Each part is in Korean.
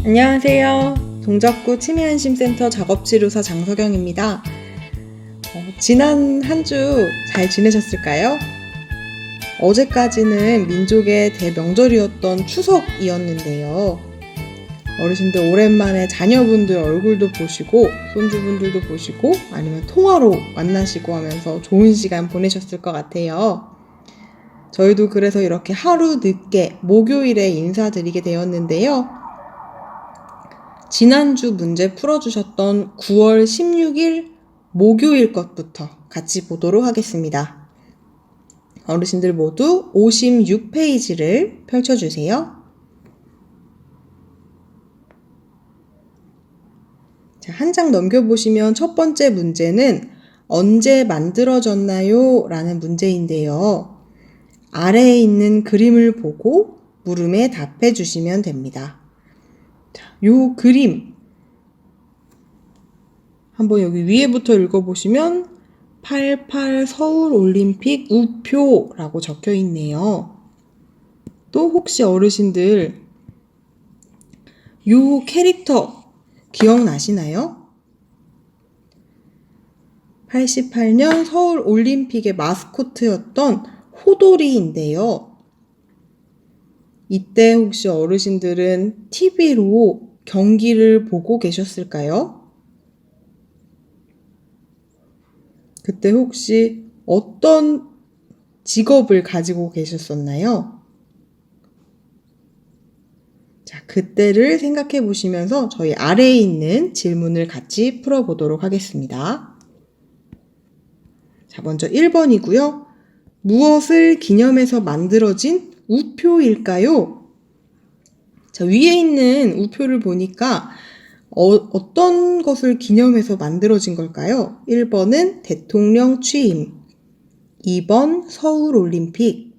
안녕하세요. 동작구 치매안심센터 작업치료사 장석영입니다. 지난 한 주 잘 지내셨을까요? 어제까지는 민족의 대명절이었던 추석이었는데요. 어르신들 오랜만에 자녀분들 얼굴도 보시고 손주분들도 보시고 아니면 통화로 만나시고 하면서 좋은 시간 보내셨을 것 같아요. 저희도 그래서 이렇게 하루 늦게 목요일에 인사드리게 되었는데요. 지난주 문제 풀어주셨던 9월 16일 목요일 것부터 같이 보도록 하겠습니다. 어르신들 모두 56페이지를 펼쳐주세요. 자, 한 장 넘겨보시면 첫 번째 문제는 언제 만들어졌나요? 라는 문제인데요. 아래에 있는 그림을 보고 물음에 답해 주시면 됩니다. 자, 요 그림 한번 여기 위에부터 읽어보시면 88 서울올림픽 우표라고 적혀 있네요. 또 혹시 어르신들 요 캐릭터 기억나시나요? 88년 서울올림픽의 마스코트였던 호돌이인데요. 이때 혹시 어르신들은 TV로 경기를 보고 계셨을까요? 그때 혹시 어떤 직업을 가지고 계셨었나요? 자, 그때를 생각해 보시면서 저희 아래에 있는 질문을 같이 풀어보도록 하겠습니다. 자, 먼저 1번이고요. 무엇을 기념해서 만들어진 우표일까요? 자, 위에 있는 우표를 보니까 어떤 것을 기념해서 만들어진 걸까요? 1번은 대통령 취임, 2번 서울올림픽,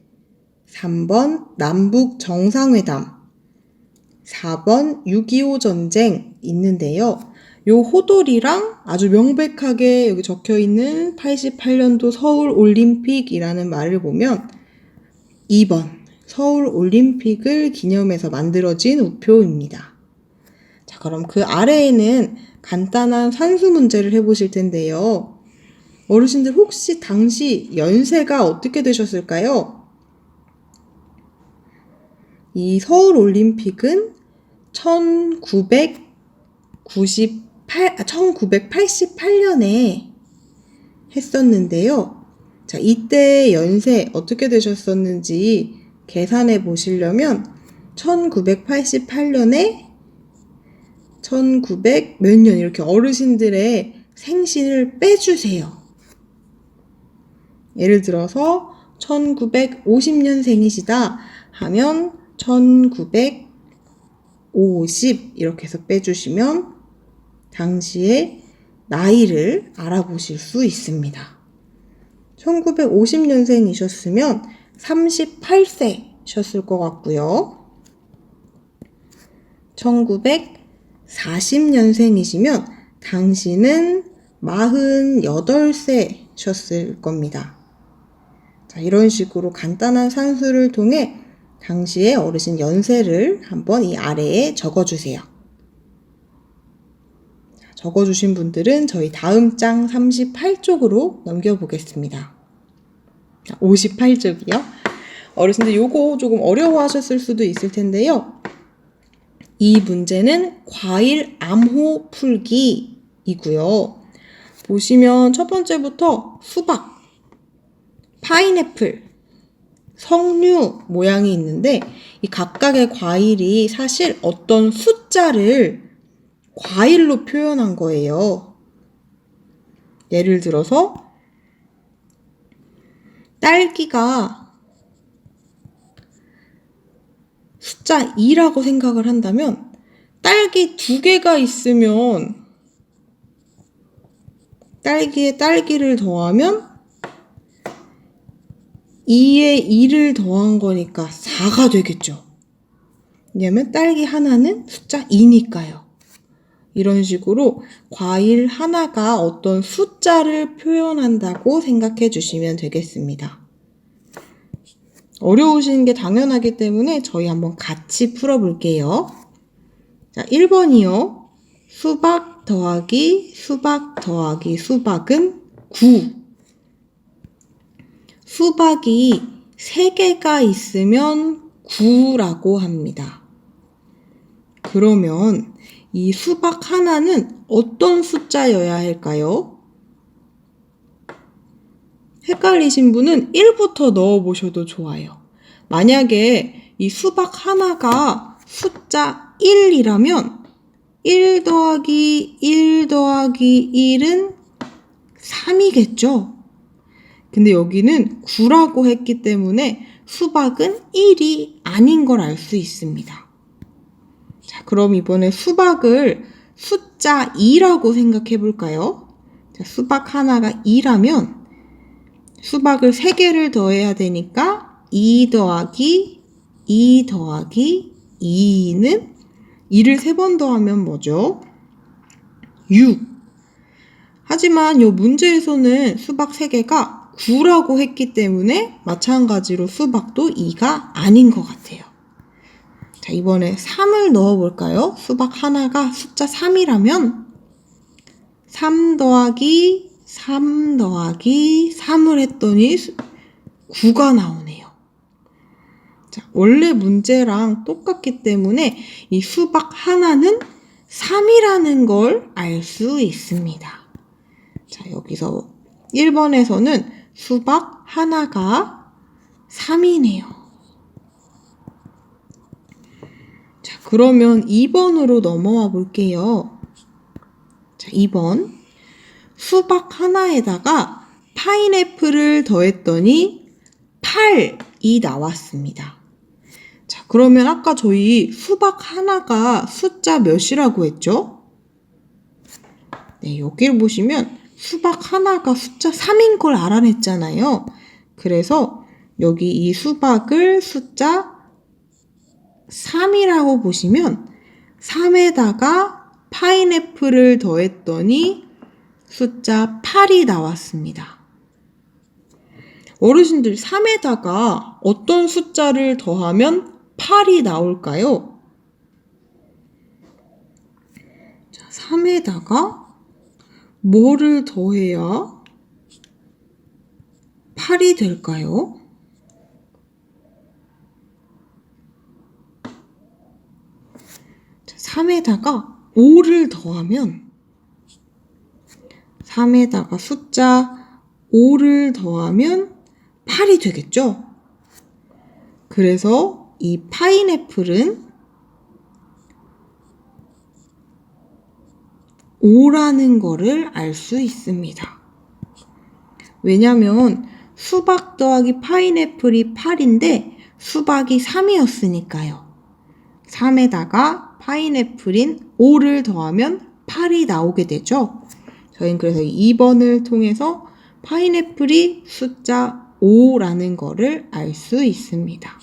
3번 남북 정상회담, 4번 6.25 전쟁 있는데요. 요 호돌이랑 아주 명백하게 여기 적혀있는 88년도 서울올림픽이라는 말을 보면 2번 서울올림픽을 기념해서 만들어진 우표입니다. 자, 그럼 그 아래에는 간단한 산수 문제를 해보실 텐데요. 어르신들 혹시 당시 연세가 어떻게 되셨을까요? 이 서울올림픽은 1988년에 했었는데요. 자, 이때 연세 어떻게 되셨었는지 계산해 보시려면 1988년에 1900 몇 년 이렇게 어르신들의 생신을 빼주세요. 예를 들어서 1950년생이시다 하면 1950 이렇게 해서 빼주시면 당시의 나이를 알아보실 수 있습니다. 1950년생이셨으면 38세셨을 것 같고요. 1940년생이시면 당시는 48세셨을 겁니다. 자, 이런 식으로 간단한 산수를 통해 당시의 어르신 연세를 한번 이 아래에 적어주세요. 적어주신 분들은 저희 다음 장 38쪽으로 넘겨보겠습니다. 58쪽이요. 어르신들 요거 조금 어려워하셨을 수도 있을 텐데요. 이 문제는 과일 암호 풀기이고요. 보시면 첫 번째부터 수박, 파인애플, 석류 모양이 있는데 이 각각의 과일이 사실 어떤 숫자를 과일로 표현한 거예요. 예를 들어서 딸기가 숫자 2라고 생각을 한다면 딸기 2개가 있으면 딸기에 딸기를 더하면 2에 2를 더한 거니까 4가 되겠죠. 왜냐면 딸기 하나는 숫자 2니까요. 이런 식으로 과일 하나가 어떤 숫자를 표현한다고 생각해 주시면 되겠습니다. 어려우신 게 당연하기 때문에 저희 한번 같이 풀어볼게요. 자, 1번이요. 수박 더하기 수박 더하기 수박은 9. 수박이 3개가 있으면 9라고 합니다. 그러면 이 수박 하나는 어떤 숫자여야 할까요? 헷갈리신 분은 1부터 넣어보셔도 좋아요. 만약에 이 수박 하나가 숫자 1이라면 1 더하기 1 더하기 1은 3이겠죠? 근데 여기는 9라고 했기 때문에 수박은 1이 아닌 걸 알 수 있습니다. 자, 그럼 이번에 수박을 숫자 2라고 생각해 볼까요? 자, 수박 하나가 2라면 수박을 3개를 더해야 되니까 2 더하기 2 더하기 2는 2를 3번 더하면 뭐죠? 6. 하지만 이 문제에서는 수박 3개가 9라고 했기 때문에 마찬가지로 수박도 2가 아닌 것 같아요. 자, 이번에 3을 넣어볼까요? 수박 하나가 숫자 3이라면 3 더하기 3 더하기 3을 했더니 9가 나오네요. 자, 원래 문제랑 똑같기 때문에 이 수박 하나는 3이라는 걸 알 수 있습니다. 자, 여기서 1번에서는 수박 하나가 3이네요. 자, 그러면 2번으로 넘어와 볼게요. 자, 2번. 수박 하나에다가 파인애플을 더했더니 8이 나왔습니다. 자, 그러면 아까 저희 수박 하나가 숫자 몇이라고 했죠? 네, 여기를 보시면 수박 하나가 숫자 3인 걸 알아냈잖아요. 그래서 여기 이 수박을 숫자 3이라고 보시면 3에다가 파인애플을 더했더니 숫자 8이 나왔습니다. 어르신들 3에다가 어떤 숫자를 더하면 8이 나올까요? 자, 3에다가 뭐를 더해야 8이 될까요? 자, 3에다가 5를 더하면 3에다가 숫자 5를 더하면 8이 되겠죠? 그래서 이 파인애플은 5라는 거를 알 수 있습니다. 왜냐면 수박 더하기 파인애플이 8인데 수박이 3이었으니까요. 3에다가 파인애플인 5를 더하면 8이 나오게 되죠. 저희는 그래서 2번을 통해서 파인애플이 숫자 5라는 거를 알 수 있습니다.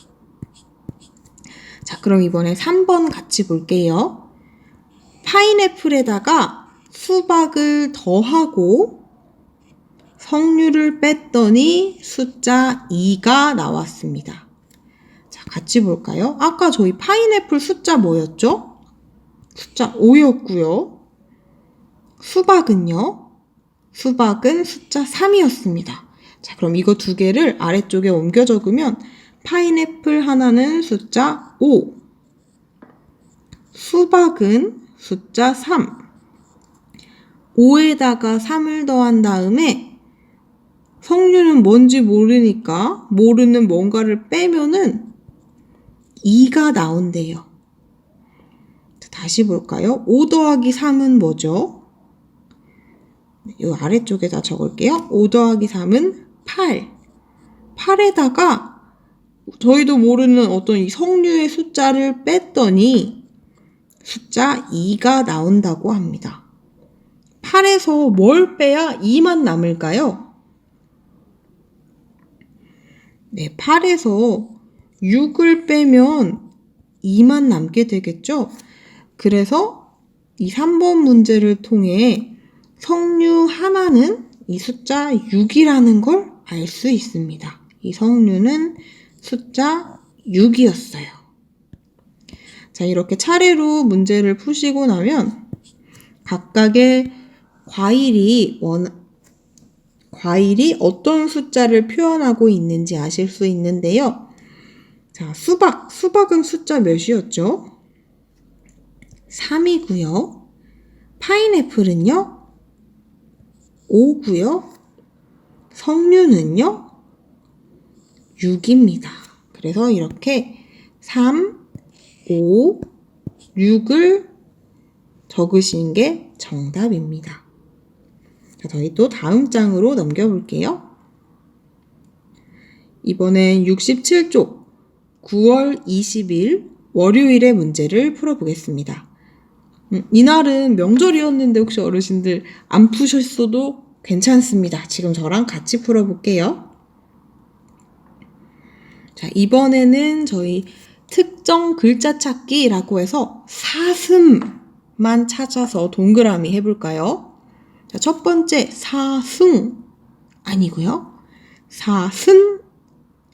자, 그럼 이번에 3번 같이 볼게요. 파인애플에다가 수박을 더하고 석류를 뺐더니 숫자 2가 나왔습니다. 자, 같이 볼까요? 아까 저희 파인애플 숫자 뭐였죠? 숫자 5였고요. 수박은요? 수박은 숫자 3이었습니다. 자, 그럼 이거 두 개를 아래쪽에 옮겨 적으면 파인애플 하나는 숫자 5, 수박은 숫자 3, 5에다가 3을 더한 다음에 석류는 뭔지 모르니까 모르는 뭔가를 빼면은 2가 나온대요. 다시 볼까요? 5 더하기 3은 뭐죠? 이 아래쪽에다 적을게요. 5 더하기 3은 8. 8에다가 저희도 모르는 어떤 이 석류의 숫자를 뺐더니 숫자 2가 나온다고 합니다. 8에서 뭘 빼야 2만 남을까요? 네, 8에서 6을 빼면 2만 남게 되겠죠? 그래서 이 3번 문제를 통해 석류 하나는 이 숫자 6이라는 걸 알 수 있습니다. 이 석류는 숫자 6이었어요. 자, 이렇게 차례로 문제를 푸시고 나면 각각의 과일이 어떤 숫자를 표현하고 있는지 아실 수 있는데요. 자, 수박은 숫자 몇이었죠? 3이고요. 파인애플은요? 5고요. 석류는요? 6입니다. 그래서 이렇게 3, 5, 6을 적으신 게 정답입니다. 자, 저희 또 다음 장으로 넘겨볼게요. 이번엔 67쪽 9월 20일 월요일의 문제를 풀어보겠습니다. 이날은 명절이었는데 혹시 어르신들 안 푸셨어도 괜찮습니다. 지금 저랑 같이 풀어볼게요. 자, 이번에는 저희 특정 글자 찾기라고 해서 사슴만 찾아서 동그라미 해볼까요? 자, 첫 번째 사승 아니고요. 사슴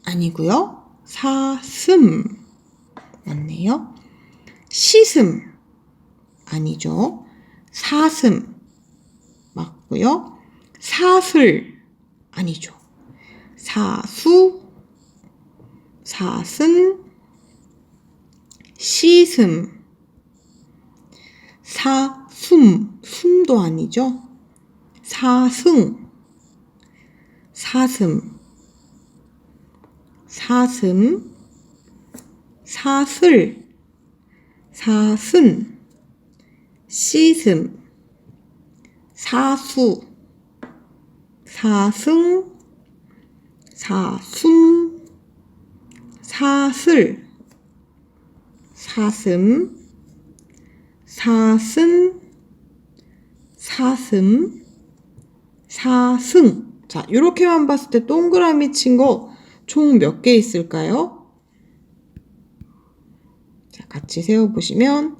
아니고요. 사슴 맞네요. 시슴 아니죠. 사슴 맞고요. 사슬 아니죠. 사수, 사슴, 시슴, 숨도 아니죠. 사승, 사슴, 사슴, 사슬, 사슴, 시슴, 사수, 사승, 사숨, 사슬, 사슴, 사슴, 사슴, 사승. 자, 이렇게만 봤을 때 동그라미 친 거 총 몇 개 있을까요? 자, 같이 세워보시면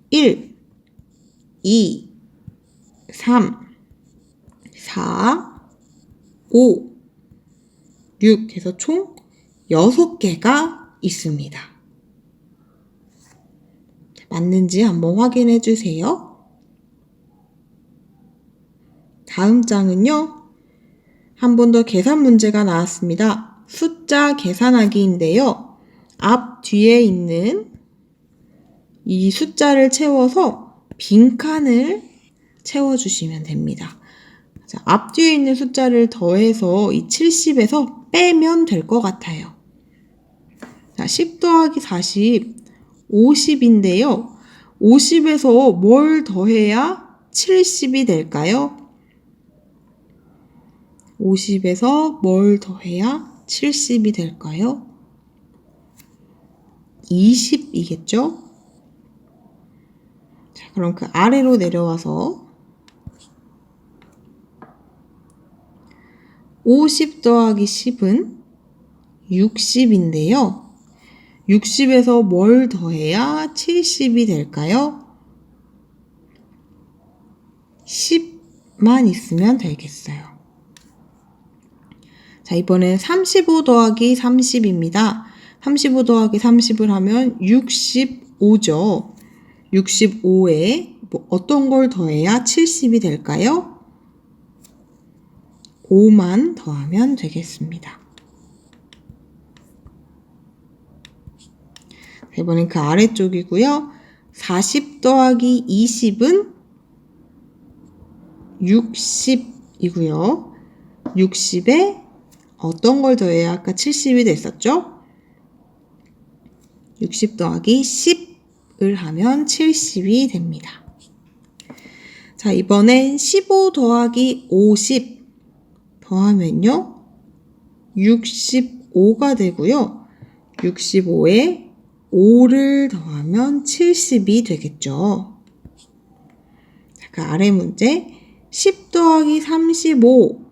1, 2, 3, 4, 5, 6 해서 총 6개가 있습니다. 맞는지 한번 확인해 주세요. 다음 장은요. 한 번 더 계산 문제가 나왔습니다. 숫자 계산하기인데요. 앞 뒤에 있는 이 숫자를 채워서 빈칸을 채워주시면 됩니다. 자, 앞뒤에 있는 숫자를 더해서 이 70에서 빼면 될 것 같아요. 자, 10 더하기 40, 50인데요. 50에서 뭘 더해야 70이 될까요? 50에서 뭘 더해야 70이 될까요? 20이겠죠? 자, 그럼 그 아래로 내려와서 50 더하기 10은 60인데요. 60에서 뭘 더해야 70이 될까요? 10만 있으면 되겠어요. 자, 이번엔 35 더하기 30입니다. 35 더하기 30을 하면 65죠. 65에 어떤 걸 더해야 70이 될까요? 5만 더하면 되겠습니다. 이번엔 그 아래쪽이고요. 40 더하기 20은 60이고요. 60에 어떤 걸 더해야 아까 70이 됐었죠? 60 더하기 10을 하면 70이 됩니다. 자, 이번엔 15 더하기 50 더하면요. 65가 되고요. 65에 5를 더하면 70이 되겠죠. 자, 그 아래 문제 10 더하기 35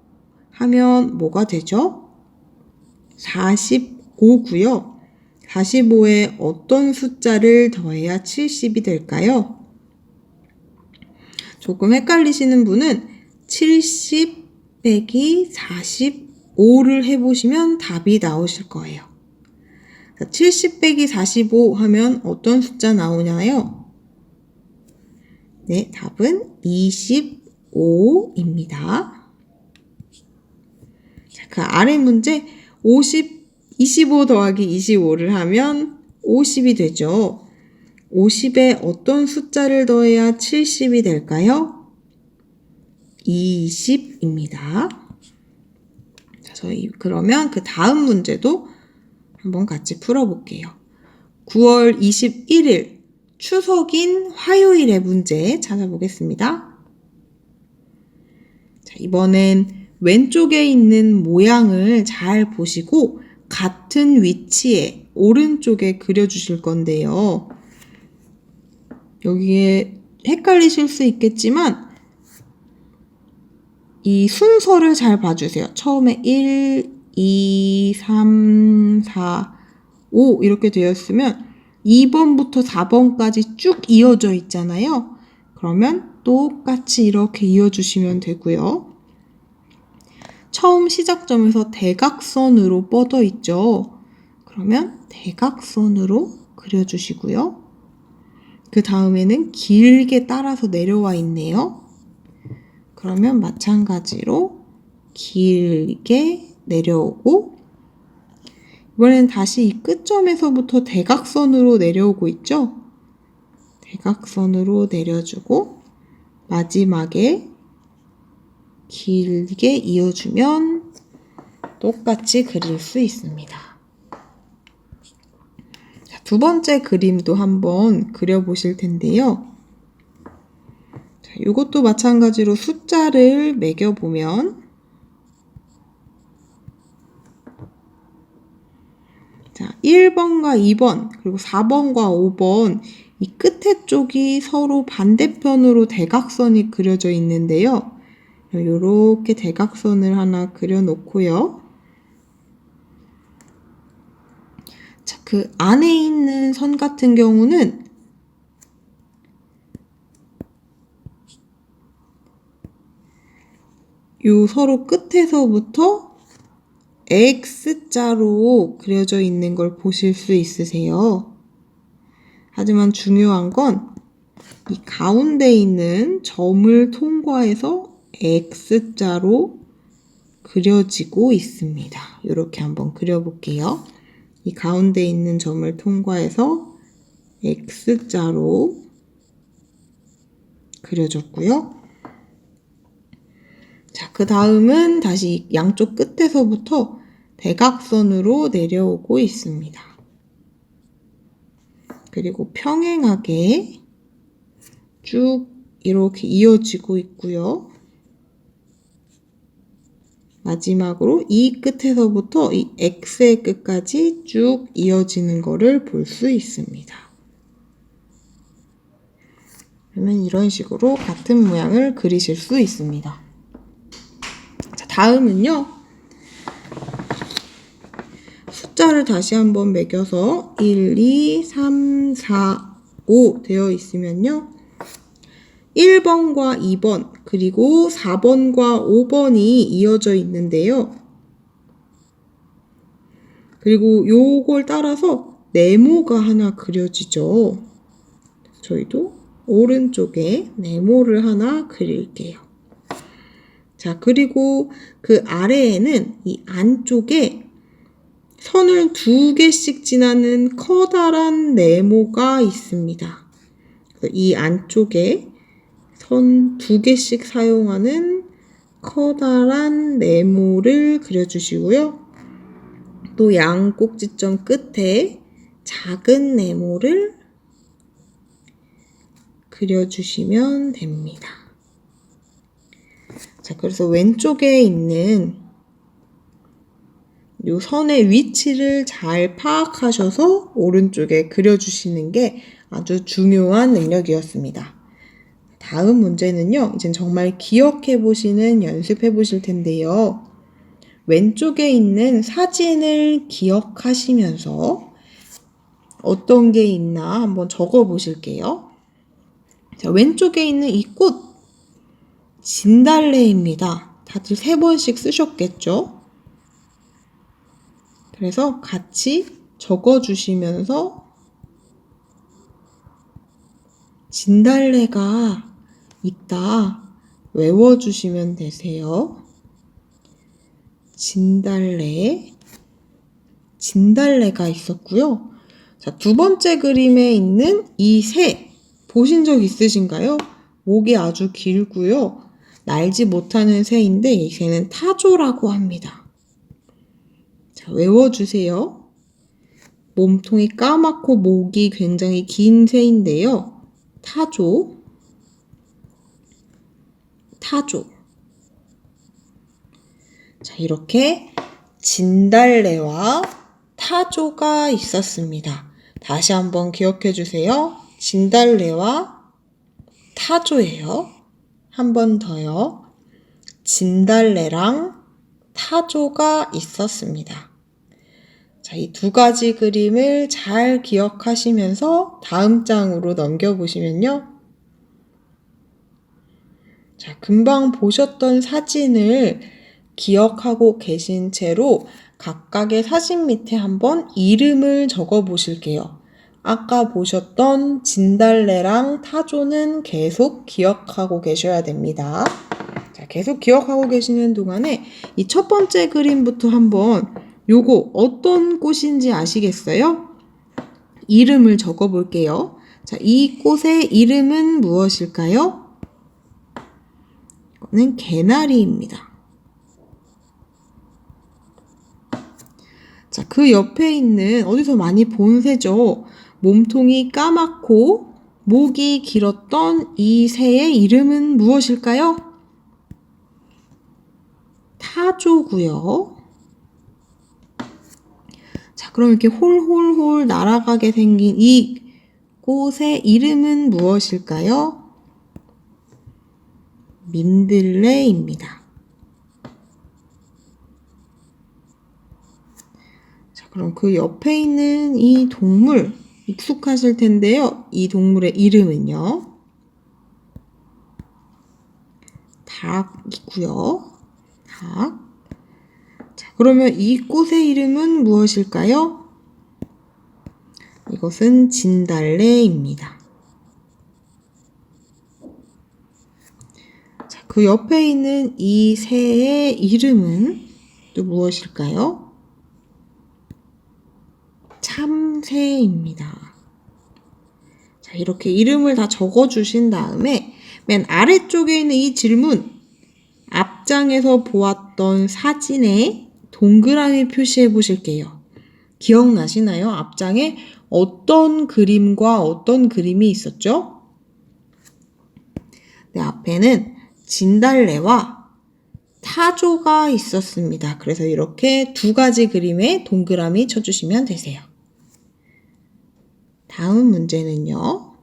하면 뭐가 되죠? 45고요. 45에 어떤 숫자를 더해야 70이 될까요? 조금 헷갈리시는 분은 70 빼기 45를 해보시면 답이 나오실 거예요. 70 빼기 45 하면 어떤 숫자 나오나요? 네, 답은 25입니다. 자, 그 아래 문제 25 더하기 25를 하면 50이 되죠. 50에 어떤 숫자를 더해야 70이 될까요? 20입니다. 자, 저희 그러면 그 다음 문제도 한번 같이 풀어볼게요. 9월 21일 추석인 화요일의 문제 찾아보겠습니다. 자, 이번엔 왼쪽에 있는 모양을 잘 보시고 같은 위치에 오른쪽에 그려주실 건데요. 여기에 헷갈리실 수 있겠지만 이 순서를 잘 봐주세요. 처음에 1, 2, 3, 4, 5 이렇게 되었으면 2번부터 4번까지 쭉 이어져 있잖아요. 그러면 똑같이 이렇게 이어주시면 되고요. 처음 시작점에서 대각선으로 뻗어 있죠. 그러면 대각선으로 그려주시고요. 그 다음에는 길게 따라서 내려와 있네요. 그러면 마찬가지로 길게 내려오고 이번엔 다시 이 끝점에서부터 대각선으로 내려오고 있죠? 대각선으로 내려주고 마지막에 길게 이어주면 똑같이 그릴 수 있습니다. 자, 두 번째 그림도 한번 그려보실 텐데요. 자, 이것도 마찬가지로 숫자를 매겨보면 자, 1번과 2번 그리고 4번과 5번 이 끝에 쪽이 서로 반대편으로 대각선이 그려져 있는데요. 이렇게 대각선을 하나 그려놓고요. 자, 그 안에 있는 선 같은 경우는 요 서로 끝에서부터 X자로 그려져 있는 걸 보실 수 있으세요. 하지만 중요한 건 이 가운데 있는 점을 통과해서 X자로 그려지고 있습니다. 이렇게 한번 그려볼게요. 이 가운데 있는 점을 통과해서 X자로 그려졌고요. 자, 그 다음은 다시 양쪽 끝에서부터 대각선으로 내려오고 있습니다. 그리고 평행하게 쭉 이렇게 이어지고 있고요. 마지막으로 이 끝에서부터 이 X의 끝까지 쭉 이어지는 거를 볼 수 있습니다. 그러면 이런 식으로 같은 모양을 그리실 수 있습니다. 자, 다음은요. 숫자를 다시 한번 매겨서 1, 2, 3, 4, 5 되어 있으면요. 1번과 2번 그리고 4번과 5번이 이어져 있는데요. 그리고 요걸 따라서 네모가 하나 그려지죠. 저희도 오른쪽에 네모를 하나 그릴게요. 자, 그리고 그 아래에는 이 안쪽에 선을 2개씩 지나는 커다란 네모가 있습니다. 이 안쪽에 선 2개씩 사용하는 커다란 네모를 그려주시고요. 또 양 꼭지점 끝에 작은 네모를 그려주시면 됩니다. 자, 그래서 왼쪽에 있는 이 선의 위치를 잘 파악하셔서 오른쪽에 그려주시는 게 아주 중요한 능력이었습니다. 다음 문제는요, 이젠 정말 기억해 보시는 연습해 보실 텐데요. 왼쪽에 있는 사진을 기억하시면서 어떤 게 있나 한번 적어 보실게요. 자, 왼쪽에 있는 이 꽃, 진달래입니다. 다들 3번씩 쓰셨겠죠? 그래서 같이 적어주시면서 진달래가 있다 외워주시면 되세요. 진달래가 있었고요. 자, 두 번째 그림에 있는 이 새 보신 적 있으신가요? 목이 아주 길고요. 날지 못하는 새인데 이 새는 타조라고 합니다. 자, 외워주세요. 몸통이 까맣고 목이 굉장히 긴 새인데요. 타조. 자, 이렇게 진달래와 타조가 있었습니다. 다시 한번 기억해 주세요. 진달래와 타조예요. 한 번 더요. 진달래랑 타조가 있었습니다. 자, 이 두 가지 그림을 잘 기억하시면서 다음 장으로 넘겨보시면요. 자, 금방 보셨던 사진을 기억하고 계신 채로 각각의 사진 밑에 한번 이름을 적어 보실게요. 아까 보셨던 진달래랑 타조는 계속 기억하고 계셔야 됩니다. 자, 계속 기억하고 계시는 동안에 이 첫 번째 그림부터 한번 요거 어떤 꽃인지 아시겠어요? 이름을 적어 볼게요. 자, 이 꽃의 이름은 무엇일까요? 이거는 개나리입니다. 자, 그 옆에 있는 어디서 많이 본 새죠. 몸통이 까맣고 목이 길었던 이 새의 이름은 무엇일까요? 타조고요. 자, 그럼 이렇게 홀홀홀 날아가게 생긴 이 꽃의 이름은 무엇일까요? 민들레입니다. 자, 그럼 그 옆에 있는 이 동물 익숙하실 텐데요. 이 동물의 이름은요. 닭이고요. 닭. 자, 그러면 이 꽃의 이름은 무엇일까요? 이것은 진달래입니다. 자, 그 옆에 있는 이 새의 이름은 또 무엇일까요? 참새입니다. 자, 이렇게 이름을 다 적어주신 다음에 맨 아래쪽에 있는 이 질문, 앞장에서 보았던 사진에 동그라미 표시해 보실게요. 기억나시나요? 앞장에 어떤 그림과 어떤 그림이 있었죠? 네, 앞에는 진달래와 타조가 있었습니다. 그래서 이렇게 두 가지 그림에 동그라미 쳐주시면 되세요. 다음 문제는요.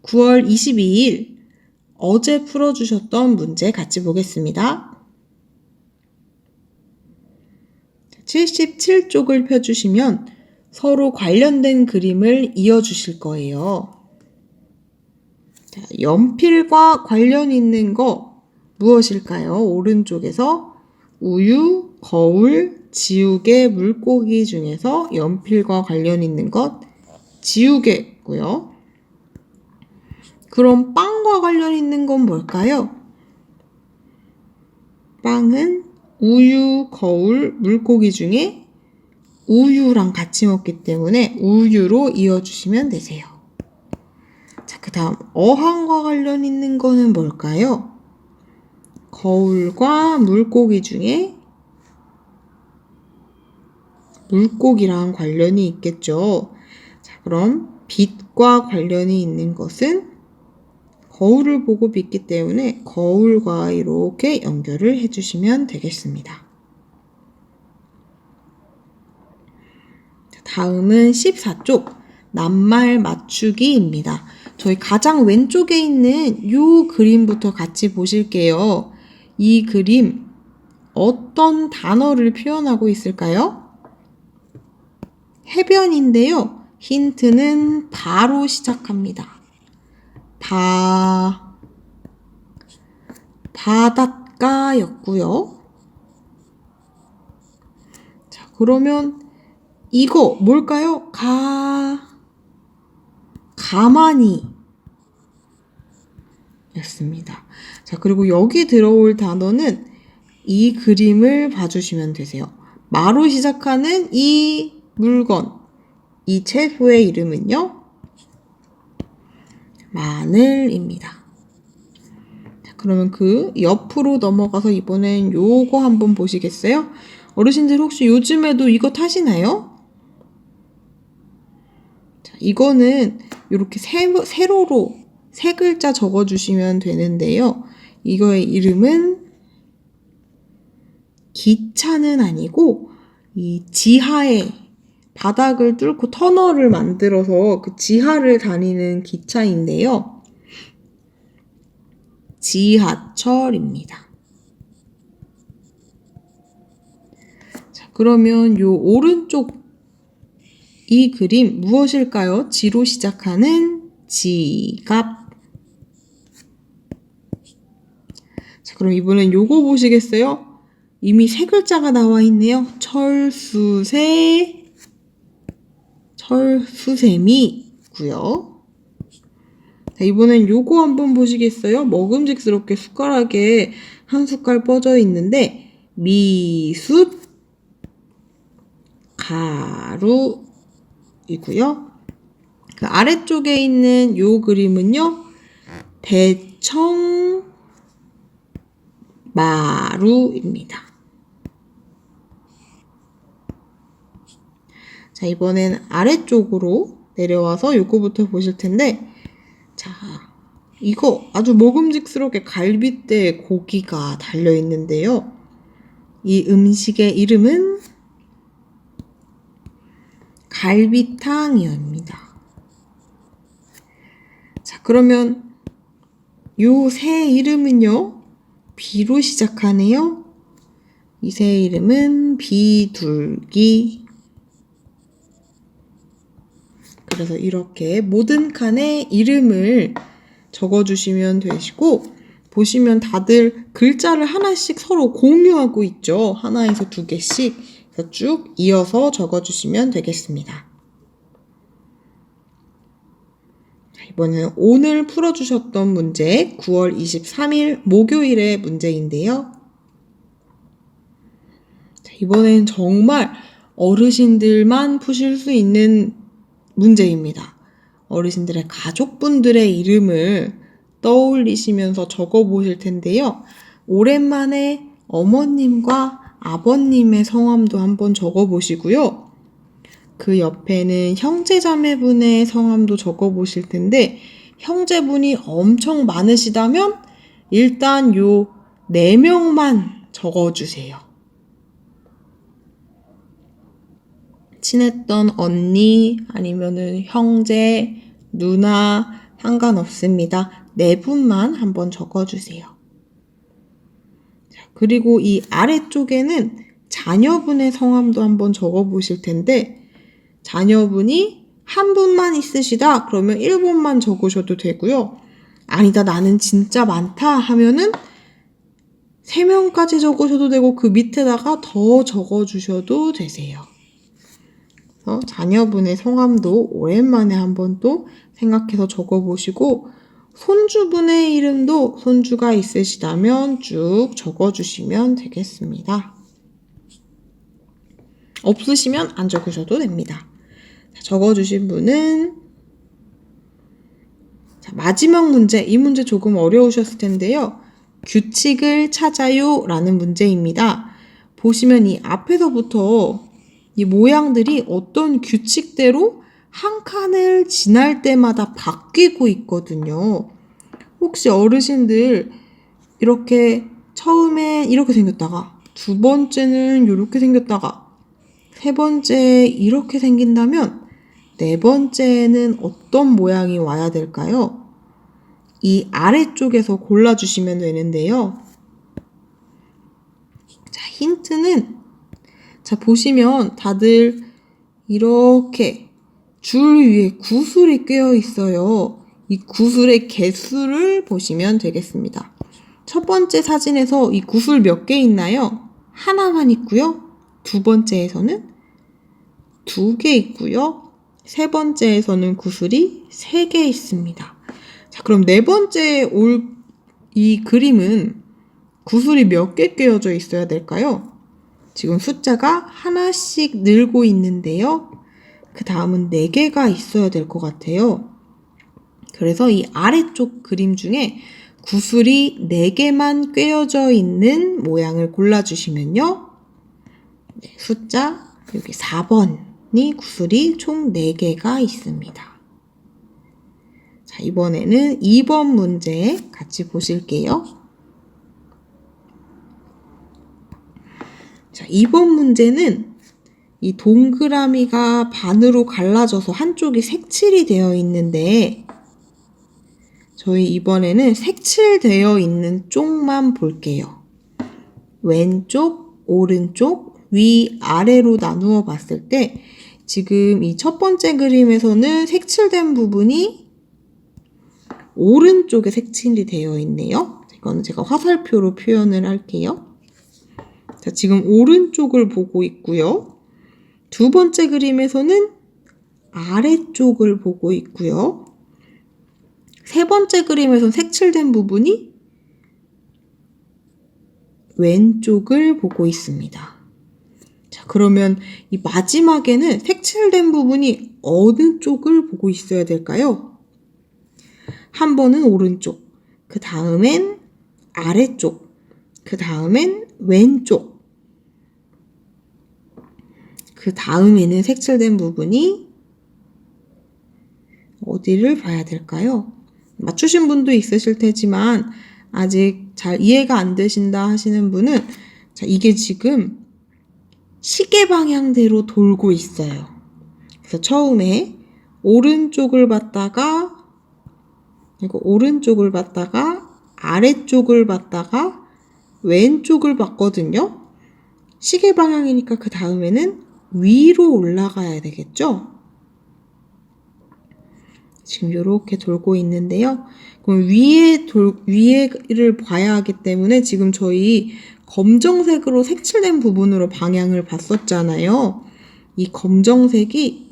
9월 22일 어제 풀어주셨던 문제 같이 보겠습니다. 77쪽을 펴주시면 서로 관련된 그림을 이어주실 거예요. 자, 연필과 관련 있는 거 무엇일까요? 오른쪽에서 우유, 거울, 지우개, 물고기 중에서 연필과 관련 있는 것 지우개고요. 그럼 빵과 관련 있는 건 뭘까요? 빵은 우유, 거울, 물고기 중에 우유랑 같이 먹기 때문에 우유로 이어주시면 되세요. 자, 그 다음 어항과 관련 있는 거는 뭘까요? 거울과 물고기 중에 물고기랑 관련이 있겠죠. 자, 그럼 빛과 관련이 있는 것은 거울을 보고 빛기 때문에 거울과 이렇게 연결을 해주시면 되겠습니다. 다음은 14쪽 낱말 맞추기입니다. 저희 가장 왼쪽에 있는 이 그림부터 같이 보실게요. 이 그림 어떤 단어를 표현하고 있을까요? 해변인데요. 힌트는 바로 시작합니다. 바닷가였고요. 자, 그러면 이거 뭘까요? 가만히 였습니다. 자, 그리고 여기 들어올 단어는 이 그림을 봐주시면 되세요. 마로 시작하는 이 물건, 이 채소의 이름은요, 마늘입니다. 자, 그러면 그 옆으로 넘어가서 이번엔 요거 한번 보시겠어요? 어르신들 혹시 요즘에도 이거 타시나요? 자, 이거는 이렇게 세로로 세 글자 적어주시면 되는데요. 이거의 이름은 기차는 아니고 이 지하에 바닥을 뚫고 터널을 만들어서 그 지하를 다니는 기차인데요. 지하철입니다. 자, 그러면 요 오른쪽 이 그림 무엇일까요? 지로 시작하는 지갑. 자, 그럼 이번엔 요거 보시겠어요? 이미 세 글자가 나와 있네요. 철수세미고요. 자, 이번엔 요거 한번 보시겠어요? 먹음직스럽게 숟가락에 한 숟갈 뻗어 있는데 미숫 가루이고요. 그 아래쪽에 있는 요 그림은요. 대청마루입니다. 자, 이번엔 아래쪽으로 내려와서 요거부터 보실 텐데, 자, 이거 아주 먹음직스럽게 갈빗대에 고기가 달려 있는데요. 이 음식의 이름은 갈비탕이옵니다. 자, 그러면 요 새 이름은요, 비로 시작하네요. 이 새 이름은 비둘기. 그래서 이렇게 모든 칸에 이름을 적어주시면 되시고, 보시면 다들 글자를 하나씩 서로 공유하고 있죠. 하나에서 두 개씩. 그래서 쭉 이어서 적어주시면 되겠습니다. 이번에는 오늘 풀어주셨던 문제, 9월 23일 목요일의 문제인데요. 이번엔 정말 어르신들만 푸실 수 있는 문제입니다. 어르신들의 가족분들의 이름을 떠올리시면서 적어보실 텐데요. 오랜만에 어머님과 아버님의 성함도 한번 적어보시고요. 그 옆에는 형제자매분의 성함도 적어보실 텐데 형제분이 엄청 많으시다면 일단 요 4명만 적어주세요. 친했던 언니 아니면은 형제, 누나 상관없습니다. 4분만 한번 적어주세요. 그리고 이 아래쪽에는 자녀분의 성함도 한번 적어보실 텐데 자녀분이 한 분만 있으시다 그러면 1번만 적으셔도 되고요. 아니다 나는 진짜 많다 하면은 3명까지 적으셔도 되고 그 밑에다가 더 적어주셔도 되세요. 그래서 자녀분의 성함도 오랜만에 한번 또 생각해서 적어보시고 손주분의 이름도 손주가 있으시다면 쭉 적어주시면 되겠습니다. 없으시면 안 적으셔도 됩니다. 적어주신 분은 마지막 문제, 이 문제 조금 어려우셨을 텐데요. 규칙을 찾아요 라는 문제입니다. 보시면 이 앞에서부터 이 모양들이 어떤 규칙대로 한 칸을 지날 때마다 바뀌고 있거든요. 혹시 어르신들 이렇게 처음에 이렇게 생겼다가 두 번째는 이렇게 생겼다가 세 번째 이렇게 생긴다면 네 번째는 어떤 모양이 와야 될까요? 이 아래쪽에서 골라주시면 되는데요. 자, 힌트는 자, 보시면 다들 이렇게 줄 위에 구슬이 꿰어 있어요. 이 구슬의 개수를 보시면 되겠습니다. 첫 번째 사진에서 이 구슬 몇 개 있나요? 하나만 있고요. 두 번째에서는 2개 있고요. 세 번째에서는 구슬이 3개 있습니다. 자, 그럼 네 번째 이 그림은 구슬이 몇 개 꿰어져 있어야 될까요? 지금 숫자가 하나씩 늘고 있는데요. 그 다음은 4개가 있어야 될 것 같아요. 그래서 이 아래쪽 그림 중에 구슬이 4개만 꿰어져 있는 모양을 골라주시면요. 숫자 여기 4번이 구슬이 총 4개가 있습니다. 자, 이번에는 2번 문제 같이 보실게요. 자, 2번 문제는 이 동그라미가 반으로 갈라져서 한쪽이 색칠이 되어 있는데 저희 이번에는 색칠되어 있는 쪽만 볼게요. 왼쪽, 오른쪽, 위, 아래로 나누어 봤을 때 지금 이 첫 번째 그림에서는 색칠된 부분이 오른쪽에 색칠이 되어 있네요. 이거는 제가 화살표로 표현을 할게요. 자, 지금 오른쪽을 보고 있고요. 두 번째 그림에서는 아래쪽을 보고 있고요. 세 번째 그림에서는 색칠된 부분이 왼쪽을 보고 있습니다. 자, 그러면 이 마지막에는 색칠된 부분이 어느 쪽을 보고 있어야 될까요? 한 번은 오른쪽, 그 다음엔 아래쪽, 그 다음엔 왼쪽, 그 다음에는 색칠된 부분이 어디를 봐야 될까요? 맞추신 분도 있으실 테지만 아직 잘 이해가 안 되신다 하시는 분은 자, 이게 지금 시계 방향대로 돌고 있어요. 그래서 처음에 오른쪽을 봤다가 그리고 오른쪽을 봤다가 아래쪽을 봤다가 왼쪽을 봤거든요. 시계 방향이니까 그 다음에는 위로 올라가야 되겠죠? 지금 이렇게 돌고 있는데요. 그럼 위에를 봐야 하기 때문에 지금 저희 검정색으로 색칠된 부분으로 방향을 봤었잖아요. 이 검정색이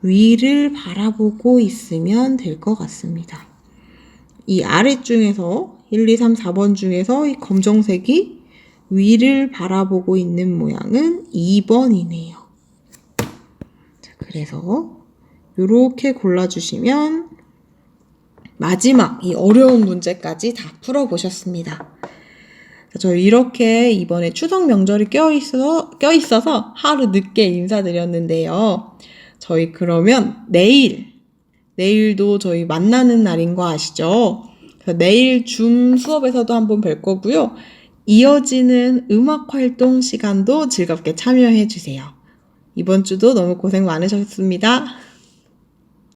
위를 바라보고 있으면 될 것 같습니다. 이 아래중에서 1, 2, 3, 4번 중에서 이 검정색이 위를 바라보고 있는 모양은 2번이네요. 자, 그래서 이렇게 골라주시면 마지막 이 어려운 문제까지 다 풀어보셨습니다. 저 이렇게 이번에 추석 명절이 껴있어서 하루 늦게 인사드렸는데요. 저희 그러면 내일도 저희 만나는 날인 거 아시죠? 그래서 내일 줌 수업에서도 한번 뵐 거고요. 이어지는 음악활동 시간도 즐겁게 참여해 주세요. 이번 주도 너무 고생 많으셨습니다.